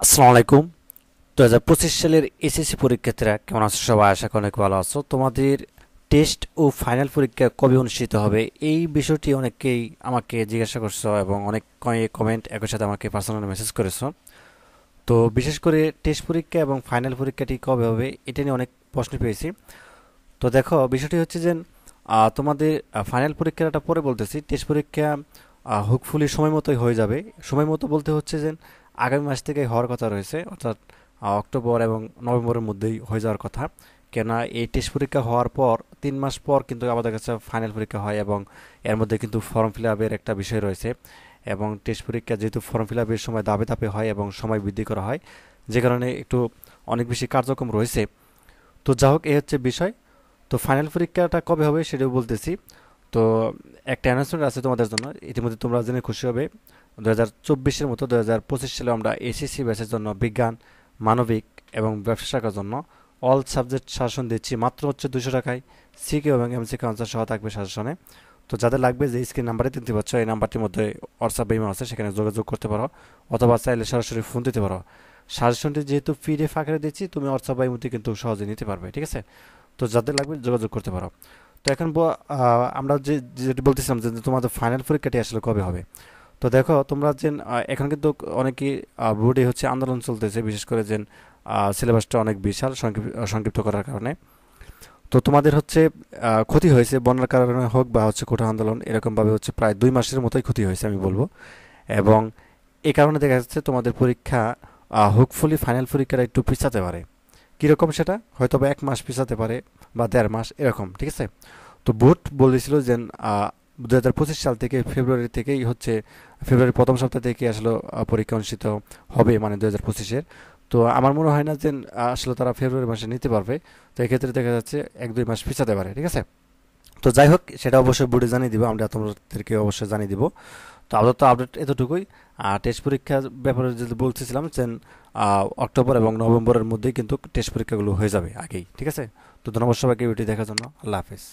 আসসালামু আলাইকুম। 2025 সালের এসএসসি পরীক্ষার্থীরা কেমন আছো? সবাই আশা করি অনেক ভালো আছো। তোমাদের টেস্ট ও ফাইনাল পরীক্ষা কবে অনুষ্ঠিত হবে এই বিষয়টি অনেকেই আমাকে জিজ্ঞাসা করছো এবং অনেক কমেন্ট একই সাথে আমাকে পার্সোনাল মেসেজ করেছো। তো বিশেষ করে টেস্ট পরীক্ষা এবং ফাইনাল পরীক্ষাটি কবে হবে এটা নিয়ে অনেক প্রশ্ন পেয়েছি। তো দেখো, বিষয়টি হচ্ছে যে তোমাদের ফাইনাল পরীক্ষাটা পরে বলতেছি। টেস্ট পরীক্ষা হোপফুলি সময় মতোই হয়ে যাবে। সময় মতো বলতে হচ্ছে যে আগামী মাস থেকে হওয়ার কথা রয়েছে, অর্থাৎ অক্টোবর এবং নভেম্বরের মধ্যেই হয়ে যাওয়ার কথা। কেননা এই টেস্ট পরীক্ষা হওয়ার পর 3 মাস পর কিন্তু আমাদের কাছে ফাইনাল পরীক্ষা হয় এবং এর মধ্যে কিন্তু ফর্ম ফিল আপের একটা বিষয় রয়েছে। এবং টেস্ট পরীক্ষা যেহেতু ফর্ম ফিল আপের সময় ধাপে ধাপে হয় এবং সময় বৃদ্ধি করা হয়, যে কারণে একটু অনেক বেশি কার্যক্রম রয়েছে। তো যা হোক, এই হচ্ছে বিষয়। তো ফাইনাল পরীক্ষাটা কবে হবে সেটাও বলতেছি। তো একটা অ্যানাউন্সমেন্ট আছে তোমাদের জন্য, ইতিমধ্যে তোমরা জেনে খুশি হবে। 2024-এর মতো 2025 সালে আমরা এসএসসি ব্যাচের জন্য বিজ্ঞান, মানবিক এবং ব্যবসা শাখার জন্য অল সাবজেক্ট সাজেশন দিচ্ছি মাত্র হচ্ছে 200 টাকায়। সিকিউ এবং এমসিকিউ আনসার সহ থাকবে সাজেশনে। তো যাদের লাগবে, যে স্ক্রিন নাম্বারে দিতে পারছো, এই নাম্বারটির মধ্যে হোয়াটসঅ্যাপ ইমেল আছে, সেখানে যোগাযোগ করতে পারো, অথবা চাইলে সরাসরি ফোন দিতে পারো। সাজেশনটি যেহেতু পিডিএফ আকারে দিচ্ছি, তুমি হোয়াটসঅ্যাপ মধ্যে কিন্তু সহজে নিতে পারবে, ঠিক আছে? তো যাদের লাগবে যোগাযোগ করতে পারো। তো এখন আমরা যেটি বলতেছিলাম যে তোমাদের ফাইনাল পরীক্ষাটি আসলে কবে হবে। তো দেখো, তোমরা যে এখন কিন্তু অনেকেই বোর্ডে হচ্ছে আন্দোলন চলতেছে, বিশেষ করে যে সিলেবাসটা অনেক বিশাল সংক্ষিপ্ত করার কারণে। তো তোমাদের হচ্ছে ক্ষতি হয়েছে বন্যার কারণে হোক বা হচ্ছে কোটা আন্দোলন, এরকমভাবে হচ্ছে প্রায় 2 মাসের মতোই ক্ষতি হয়েছে আমি বলবো। এবং এই কারণে দেখা যাচ্ছে তোমাদের পরীক্ষা হোপফুলি ফাইনাল পরীক্ষাটা একটু পিছাতে পারে। কীরকম সেটা হয়তো বা 1 মাস পিছাতে পারে বা 1.5 মাস এরকম, ঠিক আছে? তো বোর্ড বলেছিল যে 2025 সাল থেকে ফেব্রুয়ারি থেকেই হচ্ছে, ফেব্রুয়ারি প্রথম সপ্তাহ থেকে আসলে পরীক্ষা অনুষ্ঠিত হবে, মানে 2025-এর। তো আমার মনে হয় না যে আসলে তারা ফেব্রুয়ারি মাসে নিতে পারবে। তো এক্ষেত্রে দেখা যাচ্ছে 1-2 মাস পিছাতে পারে, ঠিক আছে? তো যাই হোক, সেটা অবশ্যই বোর্ডে জানিয়ে দিব, আমরা তোমাদেরকে অবশ্যই জানিয়ে দিব। তো আপাতত আপডেট এতটুকুই। টেস্ট পরীক্ষার ব্যাপারে যদি বলতেছিলাম যে অক্টোবর এবং নভেম্বরের মধ্যেই কিন্তু টেস্ট পরীক্ষাগুলো হয়ে যাবে আগেই, ঠিক আছে? তো ধন্যবাদ সবাইকে ভিডিও দেখার জন্য। আল্লাহ হাফেজ।